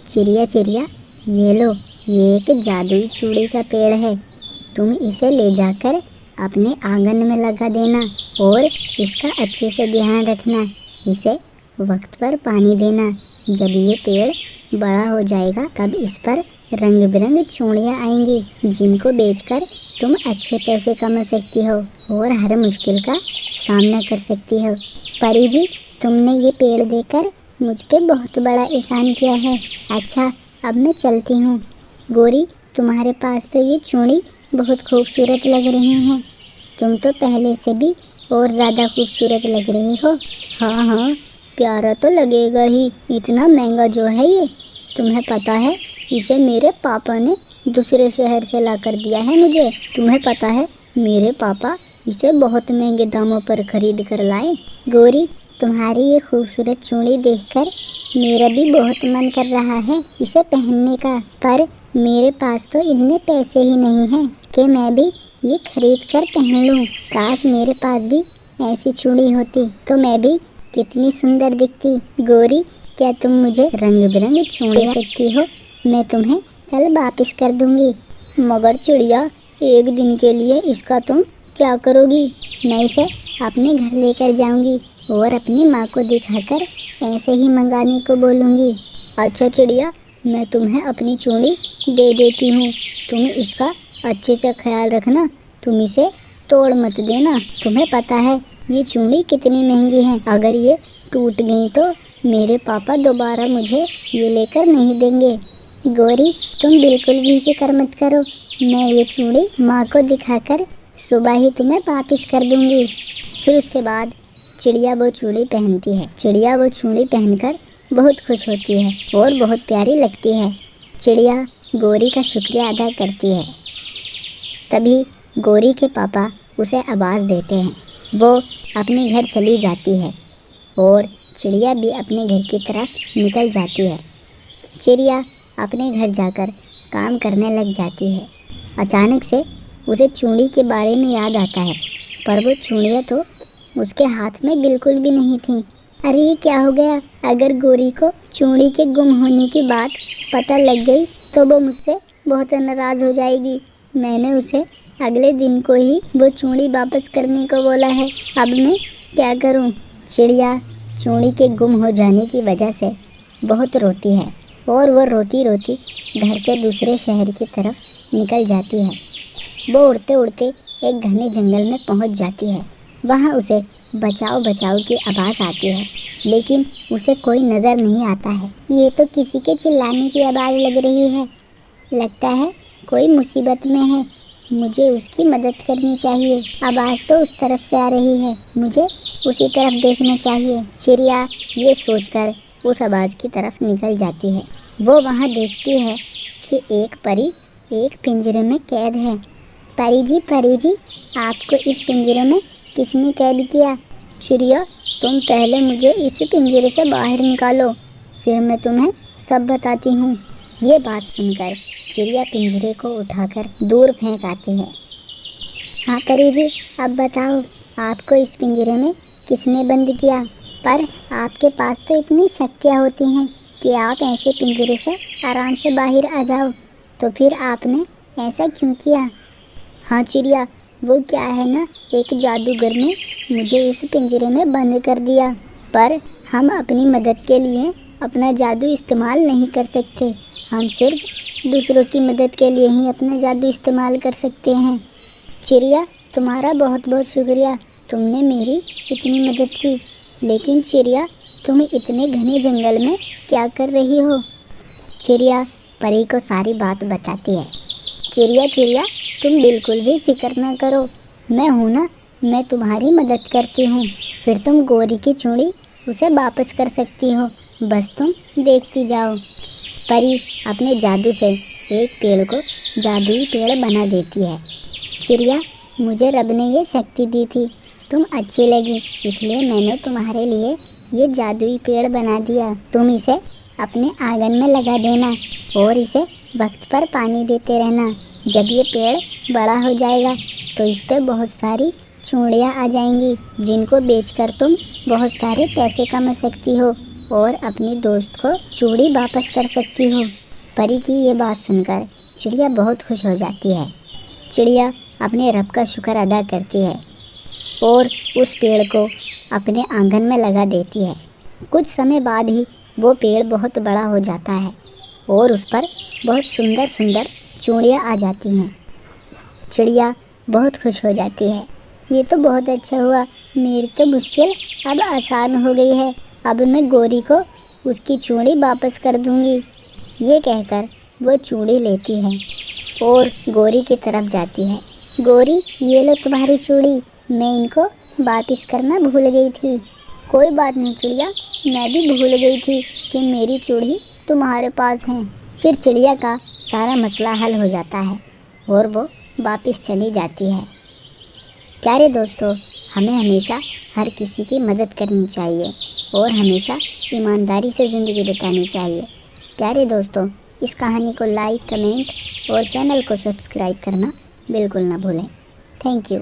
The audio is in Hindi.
चिड़िया चिड़िया, ये लो, ये एक जादुई चूड़ी का पेड़ है। तुम इसे ले जाकर अपने आंगन में लगा देना और इसका अच्छे से ध्यान रखना। इसे वक्त पर पानी देना। जब ये पेड़ बड़ा हो जाएगा तब इस पर रंग बिरंगी चूड़ियाँ आएंगी, जिनको बेचकर तुम अच्छे पैसे कमा सकती हो और हर मुश्किल का सामना कर सकती हो। परी जी, तुमने ये पेड़ देकर मुझ पे बहुत बड़ा एहसान किया है। अच्छा, अब मैं चलती हूँ। गोरी, तुम्हारे पास तो ये चूड़ी बहुत खूबसूरत लग रही हैं। तुम तो पहले से भी और ज़्यादा खूबसूरत लग रही हो। हाँ हाँ, प्यारा तो लगेगा ही। इतना महंगा जो है ये, तुम्हें पता है इसे मेरे पापा ने दूसरे शहर से ला कर दिया है मुझे। तुम्हें पता है मेरे पापा इसे बहुत महंगे दामों पर खरीद कर लाए। गोरी, तुम्हारी ये खूबसूरत चूड़ी देखकर मेरा भी बहुत मन कर रहा है इसे पहनने का, पर मेरे पास तो इतने पैसे ही नहीं हैं कि मैं भी ये खरीद कर पहन लूँ। काश मेरे पास भी ऐसी चूड़ी होती तो मैं भी कितनी सुंदर दिखती। गोरी, क्या तुम मुझे रंग बिरंगी चूड़ी दे सकती हो? मैं तुम्हें कल वापस कर दूंगी। मगर चिड़िया, एक दिन के लिए इसका तुम क्या करोगी? मैं इसे अपने घर लेकर जाऊंगी और अपनी माँ को दिखाकर ऐसे ही मंगाने को बोलूँगी। अच्छा चिड़िया, मैं तुम्हें अपनी चूड़ी दे देती हूँ। तुम इसका अच्छे से ख्याल रखना। तुम इसे तोड़ मत देना। तुम्हें पता है ये चूड़ी कितनी महंगी है। अगर ये टूट गई तो मेरे पापा दोबारा मुझे ये लेकर नहीं देंगे। गोरी, तुम बिल्कुल भी फिक्र मत करो। मैं ये चूड़ी माँ को दिखाकर सुबह ही तुम्हें वापस कर दूँगी। फिर उसके बाद चिड़िया वो चूड़ी पहनती है। चिड़िया वो चूड़ी पहनकर बहुत खुश होती है और बहुत प्यारी लगती है। चिड़िया गोरी का शुक्रिया अदा करती है। तभी गोरी के पापा उसे आवाज़ देते हैं। वो अपने घर चली जाती है और चिड़िया भी अपने घर की तरफ निकल जाती है। चिड़िया अपने घर जाकर काम करने लग जाती है। अचानक से उसे चूड़ी के बारे में याद आता है, पर वो चूड़ियाँ तो उसके हाथ में बिल्कुल भी नहीं थी। अरे ये क्या हो गया? अगर गोरी को चूड़ी के गुम होने की बात पता लग गई तो वो मुझसे बहुत नाराज़ हो जाएगी। मैंने उसे अगले दिन को ही वो चूड़ी वापस करने को बोला है। अब मैं क्या करूं? चिड़िया चूड़ी के गुम हो जाने की वजह से बहुत रोती है और वो रोती रोती घर से दूसरे शहर की तरफ निकल जाती है। वो उड़ते उड़ते एक घने जंगल में पहुंच जाती है। वहाँ उसे बचाओ बचाओ की आवाज़ आती है, लेकिन उसे कोई नज़र नहीं आता है। ये तो किसी के चिल्लाने की आवाज़ लग रही है। लगता है कोई मुसीबत में है। मुझे उसकी मदद करनी चाहिए। आवाज़ तो उस तरफ से आ रही है, मुझे उसी तरफ देखना चाहिए। चिड़िया ये सोचकर उस आवाज़ की तरफ निकल जाती है। वो वहाँ देखती है कि एक परी एक पिंजरे में कैद है। परी जी, आपको इस पिंजरे में किसने कैद किया? चिड़िया, तुम पहले मुझे इस पिंजरे से बाहर निकालो, फिर मैं तुम्हें सब बताती हूँ। ये बात सुनकर चिड़िया पिंजरे को उठाकर दूर फेंक आती है। हाँ परी जी, अब बताओ, आपको इस पिंजरे में किसने बंद किया? पर आपके पास तो इतनी शक्तियाँ होती हैं कि आप ऐसे पिंजरे से आराम से बाहर आ जाओ, तो फिर आपने ऐसा क्यों किया? हाँ चिड़िया, वो क्या है ना, एक जादूगर ने मुझे इस पिंजरे में बंद कर दिया, पर हम अपनी मदद के लिए अपना जादू इस्तेमाल नहीं कर सकते। हम सिर्फ दूसरों की मदद के लिए ही अपना जादू इस्तेमाल कर सकते हैं। चिड़िया, तुम्हारा बहुत बहुत शुक्रिया, तुमने मेरी इतनी मदद की। लेकिन चिड़िया, तुम इतने घने जंगल में क्या कर रही हो? चिड़िया परी को सारी बात बताती है। चिड़िया, तुम बिल्कुल भी फिक्र ना करो, मैं हूँ ना, मैं तुम्हारी मदद करती हूँ। फिर तुम गोरी की चूड़ी उसे वापस कर सकती हो, बस तुम देखती जाओ। परी अपने जादू से एक पेड़ को जादुई पेड़ बना देती है। चिड़िया, मुझे रब ने ये शक्ति दी थी, तुम अच्छी लगी, इसलिए मैंने तुम्हारे लिए ये जादुई पेड़ बना दिया। तुम इसे अपने आंगन में लगा देना और इसे वक्त पर पानी देते रहना। जब ये पेड़ बड़ा हो जाएगा तो इस पर बहुत सारी चूड़ियाँ आ जाएंगी, जिनको बेचकर तुम बहुत सारे पैसे कमा सकती हो और अपनी दोस्त को चूड़ी वापस कर सकती हो। परी की ये बात सुनकर चिड़िया बहुत खुश हो जाती है। चिड़िया अपने रब का शुक्र अदा करती है और उस पेड़ को अपने आंगन में लगा देती है। कुछ समय बाद ही वो पेड़ बहुत बड़ा हो जाता है और उस पर बहुत सुंदर सुंदर चूड़ियाँ आ जाती हैं। चिड़िया बहुत खुश हो जाती है। ये तो बहुत अच्छा हुआ, मेरी तो मुश्किल अब आसान हो गई है। अब मैं गोरी को उसकी चूड़ी वापस कर दूंगी। ये कहकर वो चूड़ी लेती है और गोरी की तरफ जाती है। गोरी, ये लो तुम्हारी चूड़ी, मैं इनको वापस करना भूल गई थी। कोई बात नहीं चिड़िया, मैं भी भूल गई थी कि मेरी चूड़ी तुम्हारे पास है। फिर चिड़िया का सारा मसला हल हो जाता है और वो वापस चली जाती है। प्यारे दोस्तों, हमें हमेशा हर किसी की मदद करनी चाहिए और हमेशा ईमानदारी से ज़िंदगी बितानी चाहिए। प्यारे दोस्तों, इस कहानी को लाइक, कमेंट और चैनल को सब्सक्राइब करना बिल्कुल ना भूलें। Thank you.